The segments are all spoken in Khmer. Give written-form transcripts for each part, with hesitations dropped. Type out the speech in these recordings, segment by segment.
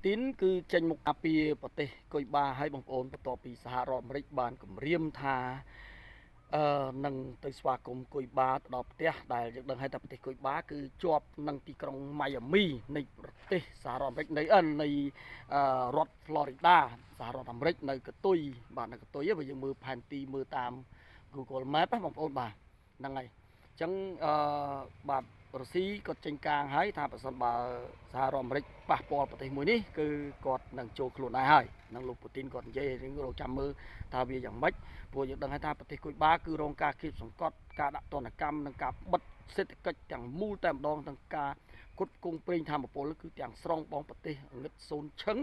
ទីនគឺចេញមុខអាពីប្រទេសកុយបាហើយបងប្អូនបន្ទាប់ពីសហរដ្ឋអាមេរិកបានគម្រាមថានឹងទៅស្វាគមន៍កុយបាទៅដល់ផ្ទះដែលយើងដឹងហើយថាប្រទេសកុយបាគឺជាប់នឹងទីក្រុងម៉ៃអាមីនៃប្រទេសសហរដ្ឋអាមេរិកនៃរដ្ឋ Florida សហរដ្ឋអាមេរិកនៅកតុយបាទនៅកតុយបើយើងមើលផែនទីមើលតាម Google Map ណាបងប្អូនបាទហ្នឹងហើយអញ្ចឹងបាទរុស្ស៊ីគាត់ចេញកាងហើយថាប្រសិនបើសហរដ្ឋអាមេរិកប៉ះពាល់ប្រទេសមួយនេះគឺគាត់នឹងចូលខ្លួនដែរហើយនឹងលោកពូទីនគាត់និយាយរឿងរងចាំមើលថាវាយ៉ាងម៉េចព្រោះយើងដឹងហើយថាប្រទេសកុយបាគឺរងការគៀបសង្កត់ការដាក់ទណ្ឌកម្មនិងការបិទសេដ្ឋកិច្ចទាំងមូលតែម្ដងទាំងការគុតគង់ប្រេងធម្មពលគឺទាំងស្រុងបងប្រទេសងឹតសូនឈឹង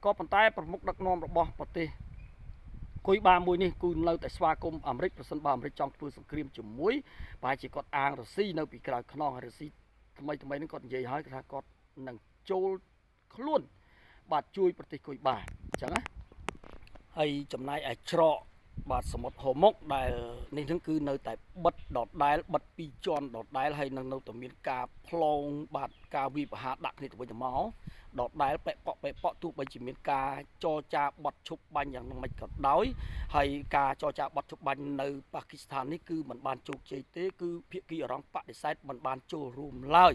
ក៏ប៉ុន្តែប្រមុខដឹកនាំរបស់ប្រទេសកុយបាមួយនេះគឺនៅតែស្វាគមន៍អាមេរិកប្រសិនបើអាមេរិកចង់ធ្វើសង្គ្រាមជាមួយប្រហែលជាគាត់អាងរុស្ស៊ីនៅពីក្រោយខ្នងរុស្ស៊ីថ្មីនេះគាត់និយាយហើយថាគាត់នឹងចូលខ្លួនបាទជួយប្រទេសកុយបាអញ្ចឹងណាហើយចំណាយឯច្រកបាទសមុទ្រហូមុកដែលនេះហ្នឹងគឺនៅតែបិទដដែលបិទពីរជាន់ដដែលហើយនៅតែមានការផ្លងបាទការវិបហាដាក់គ្នាទៅវិញទៅមកដដែលប៉ែកទោះបីជាមានការចរចាបត់ឈប់បាញ់យ៉ាងម៉េចក៏ដោយហើយការចរចាបត់ឈប់បាញ់នៅប៉ាគីស្ថាននេះគឺមិនបានជោគជ័យទេគឺភាគីអរ៉ង់បដិសេធមិនបានចូលរួមឡើយ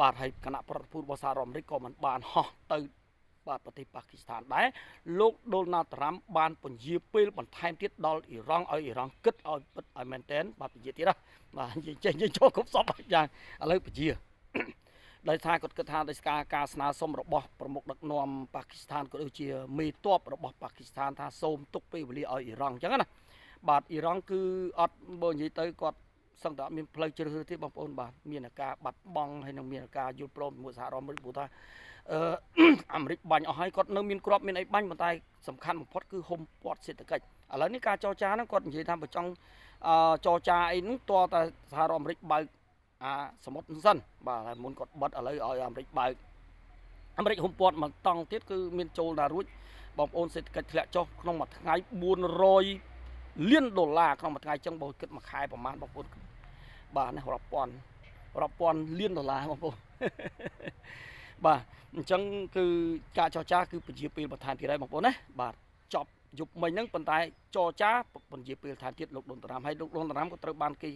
បាទហើយគណៈប្រតិភូរបស់សហរដ្ឋអាមេរិកក៏មិនបានហោះទៅបាទប្រទេសប៉ាគីស្ថានដែរលោកដូណាល់ត្រាំបានពន្យាពេលបន្ថែមទៀតដល់អ៊ីរ៉ង់ឲ្យអ៊ីរ៉ង់គិតឲ្យពិតឲ្យមែនតែនបាទពន្យាទៀតណាបាទនិយាយចេះនិយាយចូលគ្រប់សពយ៉ាងឥឡូវពន្យាដោយថាគាត់គិតថាដោយការស្នើសុំរបស់ប្រមុខដឹកនាំប៉ាគីស្ថានក៏ដូចជាមេទ័ពរបស់ប៉ាគីស្ថានថាសូមទុកពេលវេលាឲ្យអ៊ីរ៉ង់អញ្ចឹងណាបាទអ៊ីរ៉ង់គឺអត់បើនិយាយទៅគាត់សឹងតែអត់មានផ្លូវជ្រើសរើសទេបងប្អូនបាទមានការបាត់បង់ហើយនឹងមានការយល់ព្រមជាមួយសហរដ្ឋអាមេរិកព្រោះថាអាមេរិកបាញ់អស់ហើយគាត់នៅមានគ្រាប់មានអីបាញ់ប៉ុន្តែសំខាន់បំផុតគឺហុំព័ទ្ធសេដ្ឋកិច្ចឥឡូវនេះការចរចាហ្នឹងគាត់និយាយថាបើចង់ចរចាអីហ្នឹងតើតែសហរដ្ឋអាមេរិកបើកសមុទ្រសិនបាទហើយមុនគាត់បិទឥឡូវឲ្យអាមេរិកបើកអាមេរិកហុំព័ទ្ធមកតង់ទៀតគឺមានចូលដល់រួចបងប្អូនសេដ្ឋកិច្ចធ្លាក់ចុះក្នុងមួយថ្ងៃ400លានដុល្លារក្នុងមួយថ្ងៃអញ្ចឹងបើគិតមួយខែប្រហែលបងប្អូនបាទណារាប់ពាន់លានដុល្លារបងប្អូនបាទអញ្ចឹងគឺការចរចាគឺពជាពេលបន្ថែមទៀតហើយបងប្អូនណាបាទចប់យប់មិញហ្នឹងប៉ុន្តែចរចាពជាពេលបន្ថែមទៀតលោកដូនតារាមហើយលោកដូនតារាមក៏ត្រូវបានគេ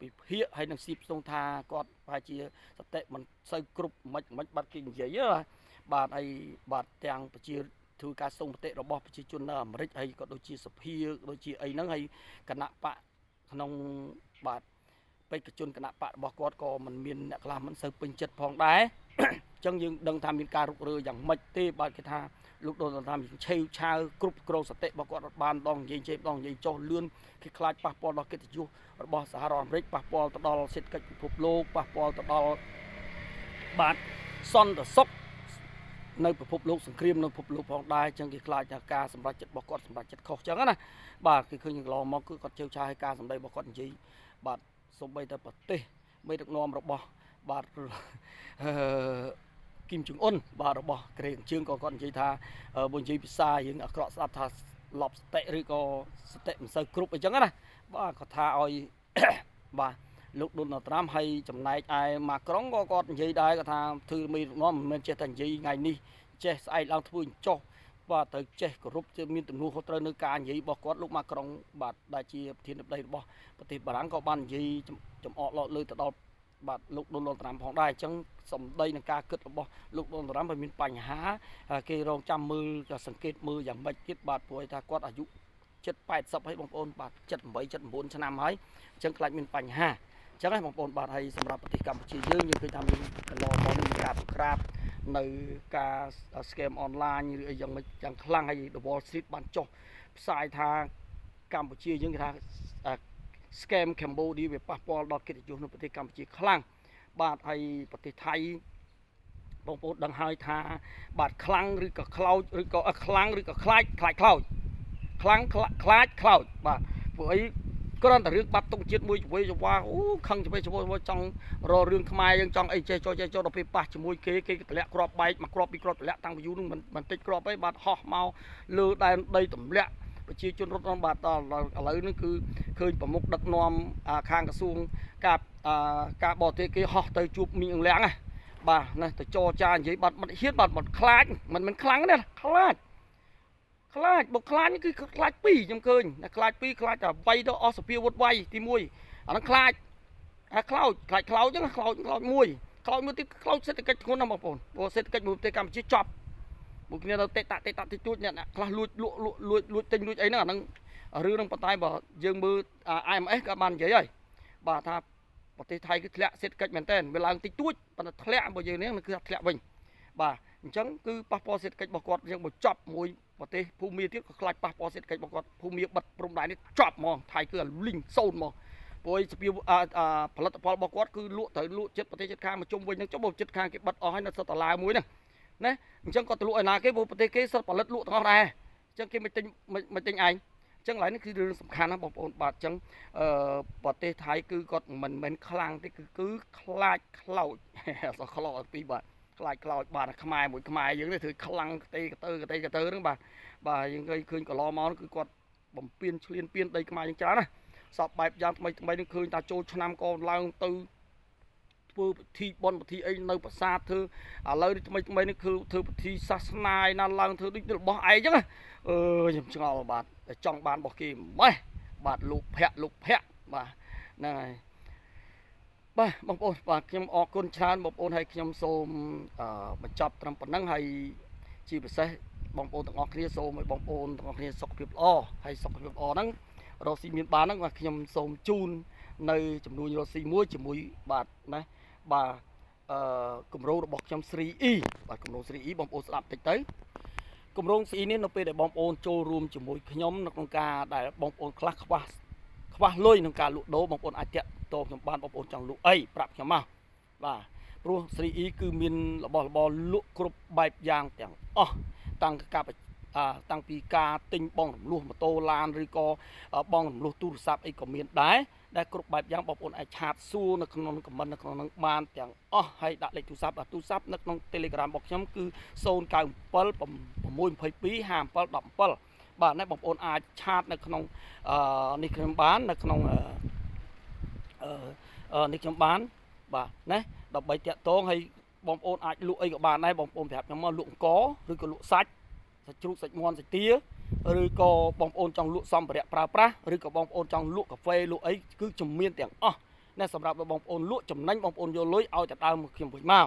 ពិភាក្សាហើយនឹងស៊ីផ្សងថាគាត់ប្រហែលជាសតិមិនសូវគ្រប់មិនបាត់គេនិយាយបាទហើយបាទទាំងប្រជាធ្វើការសុំមតិរបស់ប្រជាជននៅអាមេរិកហើយក៏ដូចជាសភាដូចជាអីហ្នឹងហើយគណៈបកក្នុងបាទបេក្ខជនគណៈបករបស់គាត់ក៏មិនមានអ្នកខ្លះមិនសូវពេញចិត្តផងដែរអញ្ចឹងយើងដឹងថាមានការរុករើយ៉ាងម៉េចទេបាទគេថាលោកដូនតារាមឆេវឆាវគ្រប់គ្រងសតិរបស់គាត់បានដងនិយាយជេដងនិយាយចុះលឿនគេខ្លាចប៉ះពាល់ដល់កិត្តិយសរបស់សហរដ្ឋអាមេរិកប៉ះពាល់ទៅដល់សេដ្ឋកិច្ចពិភពលោកប៉ះពាល់ទៅដល់បាទសន្តិសុខនៅពិភពលោកសង្គ្រាមនៅពិភពលោកផងដែរអញ្ចឹងគេខ្លាចថាការសម្រេចចិត្តរបស់គាត់សម្រេចចិត្តខុសអញ្ចឹងណាបាទគេឃើញកន្លងមកគឺគាត់ឆេវឆាវឲ្យការសម្ដីរបស់គាត់និយាយបាទសូម្បីតែប្រទេសមេដឹកនាំរបស់បាទគីមចុងអ៊ុនបាទរបស់កូរ៉េខាងជើងក៏គាត់និយាយថាបើនិយាយភាសាយើងអាក្រក់ស្ដាប់ថាឡប់សតិឬក៏សតិមិនសូវគ្រប់អីចឹងណាបាទគាត់ថាឲ្យបាទលោកដូណាល់ត្រាំហើយចំណែកឯម៉ាក្រុងក៏គាត់និយាយដែរគាត់ថាធ្វើមេដឹកនាំមិនមែនចេះតែនិយាយថ្ងៃនេះចេះស្អែកឡើងធ្វើអញ្ចោះបាទត្រូវចេះគោរពជាមានទំនួលខុសត្រូវនៅការនិយាយរបស់គាត់លោកម៉ាក្រុងបាទដែលជាប្រធានាធិបតីរបស់ប្រទេសបារាំងក៏បាននិយាយចំអកលើទៅដល់បាទលោកដូណាល់ត្រាំផងដែរអញ្ចឹងសម្ដីនឹងការគិតរបស់លោកដូណាល់ត្រាំវាមានបញ្ហាគេរងចាំមើលសង្កេតមើលយ៉ាងម៉េចទៀតបាទព្រោះថាគាត់អាយុ70-80ហើយបងប្អូនបាទ78-79ឆ្នាំហើយអញ្ចឹងខ្លាចមានបញ្ហាអញ្ចឹងហ្នឹងបងប្អូនបាទហើយសម្រាប់ប្រទេសកម្ពុជាយើងឃើញថាមានកន្លងមកមានការប្រក្រាបនៅការ scam online ឬអីយ៉ាងម៉េចយ៉ាងខ្លាំងហើយ The Wall Street បានចុះផ្សាយថាកម្ពុជាយើងគេថាscam Cambodia វាប៉ះពាល់ដល់កិត្តិយសនៅប្រទេសកម្ពុជាខ្លាំងបាទហើយប្រទេសថៃបងប្អូនដឹងហើយថាបាទខ្លាំងឬក៏ខ្លោចឬក៏ខ្លាំងឬក៏ខ្លាចខ្លោចខ្លាំងខ្លាចខ្លោចបាទព្រោះអីគ្រាន់តែរឿងបាត់ទុកជាតិមួយជួយចង្វាអូខឹងជួយចង់រករឿងខ្មែរយើងចង់អីចេះចូលដល់ពេលប៉ះជាមួយគេតម្លាក់គ្រាប់បែកមកគ្រាប់ពីគ្រាប់តម្លាក់តាំងពីយូរនឹងមិនតិចគ្រាប់អីបាទហោះមកលើដែនដីតម្លាក់ប្រជាជនរត់រំបាទដល់ឥឡូវនេះគឺឃើញប្រមុខដឹកនាំខាងក្រសួងការបរទេសគេហោះទៅជួបមីងអង្លាំង bà này tôi cho cha vậy bật bật hiết bật bật khai mình kháng đấy khai bật khai những cái khai pi trong cơn là khai pi khai là vay đó ở sập vượt vay thì mui nó khai khai chứ khai mui tiếp khai sẽ cách con nào mà bồn sẽ cách một tay cầm chiếc chọc một cái nào tệ tạ thì chút nhận là lụi tinh lụi ấy nó đang ở rư đang bắt tay bảo dương mưa IMF các bạn vậy rồi bà thaประเทศไทยคือแคละเศรษฐกิจแม่นแต่เวลาติดตุ้ยปนแคละบ่อยู่นี้มันคือแคละวิ่งบ่អញ្ចឹងគឺប៉ះពាល់សេដ្ឋកិច្ចរបស់គាត់យើងមកចប់មួយប្រទេសភូមាទៀតក៏ខ្លាចប៉ះពាល់សេដ្ឋកិច្ចរបស់គាត់ភូមាបិទព្រំដែននេះចប់ហ្មងថៃគឺលីងសូនហ្មងព្រោះសភាផលិតផលរបស់គាត់គឺលក់ទៅលក់ចិត្តប្រទេសជិតខាងមកជុំវិញហ្នឹងចុះបើជិតខាងគេបិទអស់ហើយនៅសិតតឡាមួយហ្នឹងណាអញ្ចឹងគាត់ទៅលក់ឯណាគេព្រោះប្រទេសគេសិតផលិតលក់ទាំងអស់ដែរអញ្ចឹងគេមិនទិញឯងចឹងឡើយនេះគឺរឿងសំខាន់ណាបងប្អូនបាទចឹងប្រទេសថៃគឺគាត់មិនមែនខ្លាំងទេគឺខ្លាចខ្លោចអសខ្លោចពីបាទខ្លាចខ្លោចបាទខ្មែរមួយខ្មែរយើងនេះធ្វើខ្លាំងកតេហ្នឹងបាទយើងឃើញកន្លងមកគឺគាត់បំពេញឈ្លានពានដីខ្មែរយ៉ាងច្រើនណាសពបែបយ៉ាងថ្មីនឹងឃើញថាចូលឆ្នាំក៏ឡើងទៅធ្វើពិធីបន់ពិធីអីនៅប្រាសាទធ្វើឥឡូវថ្មីនេះគឺធ្វើពិធីសាសនាឯណាឡើងធ្វើដូចរបស់ឯងចឹងខ្ញុំឆ្ងល់បាទចង់បានរបស់គេម៉េះបាទលោកភ័ក្របាទហ្នឹងហើយបាទបងប្អូនបាទខ្ញុំអរគុណច្រើនបងប្អូនហើយខ្ញុំសូមបញ្ចប់ត្រឹមប៉ុណ្ណឹងហើយជាពិសេសបងប្អូនទាំងអស់គ្នាសូមឲ្យបងប្អូនទាំងអស់គ្នាសុខភាពល្អហើយសុខភាពល្អហ្នឹងរកស៊ីមានបានហ្នឹងបាទខ្ញុំសូមជូននៅចំនួនរកស៊ីមួយជាមួយបាទណាបាទគម្រោងរបស់ខ្ញុំ 3E បាទគម្រោង 3E បងប្អូនស្ដាប់តិចទៅគម្រោង 3E នេះនៅពេលដែលបងប្អូនចូលរួមជាមួយខ្ញុំនៅក្នុងការដែលបងប្អូនខ្លះខ្វះលុយក្នុងការលក់ដូរបងប្អូនអាចតាក់ទងខ្ញុំបានបងប្អូនចង់លក់អីប្រាប់ខ្ញុំមកបាទព្រោះ 3E គឺមានរបស់របរលក់គ្រប់បែបយ៉ាងទាំងអស់តាំងពីការទិញបងរំលោះម៉ូតូឡានឬក៏បងរំលោះទូរស័ព្ទអីក៏មានដែរគ្រប់បែបយ៉ាងបងប្អូនអាចឆាតសួរនៅក្នុងខមមិននៅក្នុងនឹងបានទាំងអស់ហើយដាក់លេខទូរស័ព្ទនៅក្នុង Telegram របស់ខ្ញុំគឺ097 622 5717បាទនេះបងប្អូនអាចឆាតនៅក្នុងនេះខ្ញុំបាននៅក្នុងនេះខ្ញុំបានបាទណាដើម្បីតាក់ទងហើយបងប្អូនអាចលក់អីក៏បានដែរបងប្អូនប្រាប់ខ្ញុំមកលក់អង្គឬក៏លក់សាច់ជ្រូកសាច់មាន់សាច់ទាឬក៏បងប្អូនចង់លក់សម្ភារៈប្រើប្រាស់ឬក៏បងប្អូនចង់លក់កាហ្វេលក់អីគឺជំនាញទាំងអស់ណាសម្រាប់បងប្អូនលក់ចំណេញបងប្អូនយកលុយឲ្យតែដើមខ្ញុំវិញមក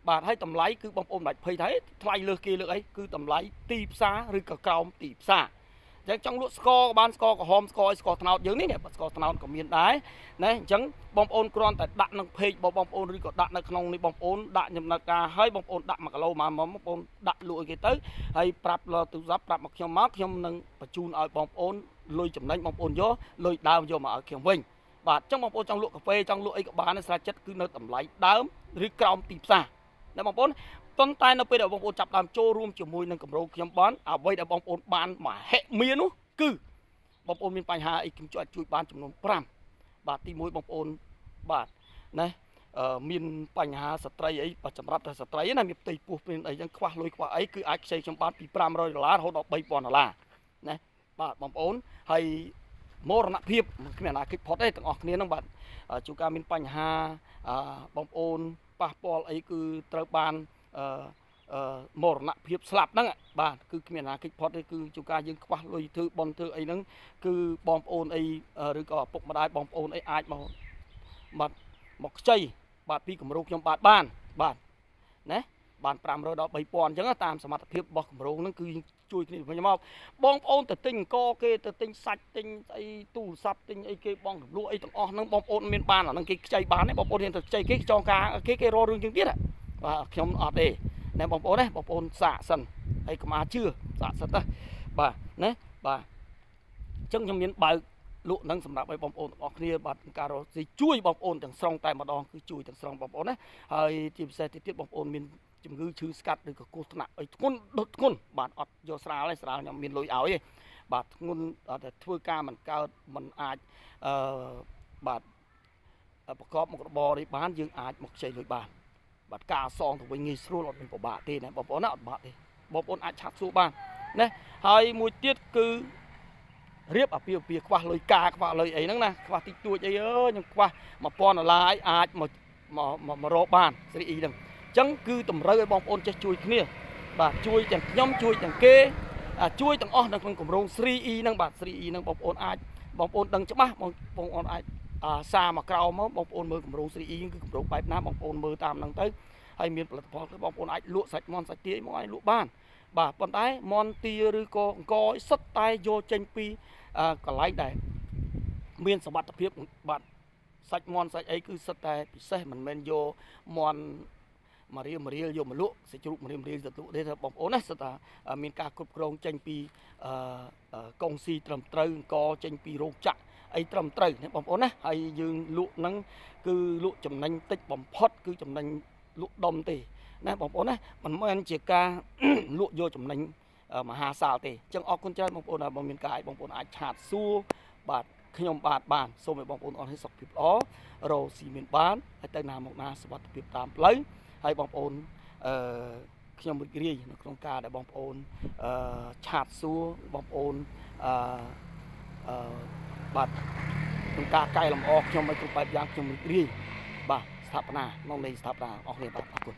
បាទហើយតម្លៃគឺបងប្អូនមិនបាច់ភ័យថាថ្លៃលើសគេលើអីគឺតម្លៃទីផ្សារឬក៏ក្រោមទីផ្សារអញ្ចឹងចង់លក់ស្ករក៏បានស្ករក្រហមស្ករអីស្ករត្នោតយើងនេះស្ករត្នោតក៏មានដែរណាអញ្ចឹងបងប្អូនគ្រាន់តែដាក់នឹងเพจរបស់បងប្អូនឬក៏ដាក់នៅក្នុងនេះបងប្អូនដាក់ដំណើរការឲ្យបងប្អូនដាក់1គីឡូមកបងប្អូនដាក់លក់ឲ្យគេទៅហើយប្រាប់លើទូរស័ព្ទប្រាប់មកខ្ញុំមកខ្ញុំនឹងបញ្ជូនឲ្យបងប្អូនលុយចំណេញបងប្អូនយកលុយដើមយកមកឲ្យខ្ញុំវិញបាទអញ្ចឹងបងប្អូនចង់លក់កាហ្វេចង់លក់អីក៏បានស្រេចចិត្តគឺនៅតម្លៃដើមឬក្រោមទីផ្សារណាបងប្អូនប៉ុន្តែនៅពេលដែលបងប្អូនចាប់ដើមចូលរួមជាមួយនឹងគម្រោងខ្ញុំបានអ្វីដែលបងប្អូនបានមហិមានោះគឺបងប្អូនមានបញ្ហាអីខ្ញុំជួយបានចំនួន5បាទទី1បងប្អូនបាទណាមានបញ្ហាស្ត្រីអីបើសម្រាប់តែស្ត្រីណាមានផ្ទៃពោះពេលអីចឹងខ្វះលុយខ្វះអីគឺអាចខ្ចីខ្ញុំបានពី$500រហូតដល់$3000ណាបាទបងប្អូនហើយមរណភាពគ្មានអនាគតផុតទេទាំងអស់គ្នាហ្នឹងបាទជួនកាលមានបញ្ហាបងប្អូនប៉ះពាល់អីគឺត្រូវបានមរណភាពស្លាប់ហ្នឹងបាទគឺគ្មានអនាគតផុតទេគឺជួនកាលយើងខ្វះលុយធ្វើបន់ធ្វើអីហ្នឹងគឺបងប្អូនអីឬក៏ឪពុកម្ដាយបងប្អូនអីអាចមកខ្ចីបាទពីគម្រោងខ្ញុំបានណាបាន500ដល់3000អញ្ចឹងតាមសមត្ថភាពរបស់គម្រោងហ្នឹងគឺជួយគ្នាវិញមកបងប្អូនទៅទិញអង្គគេទៅទិញសាច់ទិញអីទូរស័ព្ទទិញអីគេបងរំលោះអីទាំងអស់ហ្នឹងបងប្អូនមានបានអាហ្នឹងគេខ្ចីបានទេបងប្អូនហ៊ានទៅខ្ចីគេចងការគេរករឿងជាងទៀតបាទខ្ញុំអត់ទេណែបងប្អូនណាបងប្អូនសាកសិនហើយកុំអាជឿសាកសិនណាបាទណាបាទអញ្ចឹងខ្ញុំមានបើកលក់នឹងសម្រាប់ឲ្យបងប្អូនទាំងអស់គ្នាបាទការរកស៊ីជួយបងប្អូនទាំងស្រុងតែម្ដងគឺជួយទាំងស្រុងបងប្អូនណាហើយជាពិសេសទៀតបងប្អូនមានជំងឺឈឺស្កាត់ឬក៏គ្រោះថ្នាក់អីធ្ងន់បាទអត់យកស្រាលទេស្រាលខ្ញុំមានលុយឲ្យទេបាទធ្ងន់តែធ្វើការមិនកើតមិនអាចបាទប្រកបមុខរបរនេះបានយើងអាចមកខ្ចីលុយបានបាទការសងទៅវិញងាយស្រួលអត់មានពិបាកទេណាបងប្អូនណាអត់ពិបាកទេបងប្អូនអាចឆាប់សួរបានណាហើយមួយទៀតគឺរៀបអាពាហ៍ពិពាហ៍ខ្វះលុយការខ្វះលុយអីហ្នឹងណាខ្វះតិចតួចអីខ្ញុំខ្វះ$1000អីអាចមករកបាន 3E ហ្នឹង ចឹងគឺតម្រូវឲ្យបងប្អូនចេះជួយគ្នាបាទជួយទាំងខ្ញុំជួយទាំងគេជួយទាំងអស់នៅក្នុងគម្រោង 3E ហ្នឹងបាទ 3E ហ្នឹងបងប្អូនដឹងច្បាស់បងប្អូនអាចសារមកក្រោមមកបងប្អូនមើលគម្រោង 3E គឺគម្រោងបែបណាបងប្អូនមើលតាមហ្នឹងទៅហើយមានផលិតផលគឺបងប្អូនអាចលក់សាច់មាន់សាច់ទាមកអាចលក់បានបាទប៉ុន្តែមាន់ទាឬក៏អង្គសុទ្ធតែយកចេញពីកន្លែងដែលមានសមត្ថភាពបាទសាច់មាន់សាច់អីគឺសុទ្ធតែពិសេសមិនមែនយកមាន់មករៀលយកមកលក់សាច់ជ្រូកមករៀលទៅលក់ទេបងប្អូនណាសុទ្ធតែមានការគ្រប់គ្រងចេញពីកុងស៊ីត្រឹមត្រូវអង្គចេញពីរោងចក្រអីត្រឹមត្រូវណាបងប្អូនណាហើយយើងលក់ហ្នឹងគឺលក់ចំណេញតិចបំផុតគឺចំណេញលក់ដុំទេណាបងប្អូនណាមិនមែនជាការលក់យកចំណេញមហាសាលទេអញ្ចឹងអរគុណច្រើនបងប្អូនដែលមានការឲ្យបងប្អូនអាចឆាតសួរបាទខ្ញុំបានសូមឲ្យបងប្អូនអរគុណសុខភាពល្អរកស៊ីមានបានហើយទៅណាមកណាសុវត្ថិភាពតាមផ្លូវហើយបងប្អូនខ្ញុំរីករាយនៅក្នុងការដែលបងប្អូនឆាតសួរបងប្អូនបាទក្នុងការកែលម្អខ្ញុំឲ្យគ្រប់បែបយ៉ាងខ្ញុំរីករាយបាទស្ថាបនាក្នុងន័យស្ថាបនាអរគុណបាទអរគុណ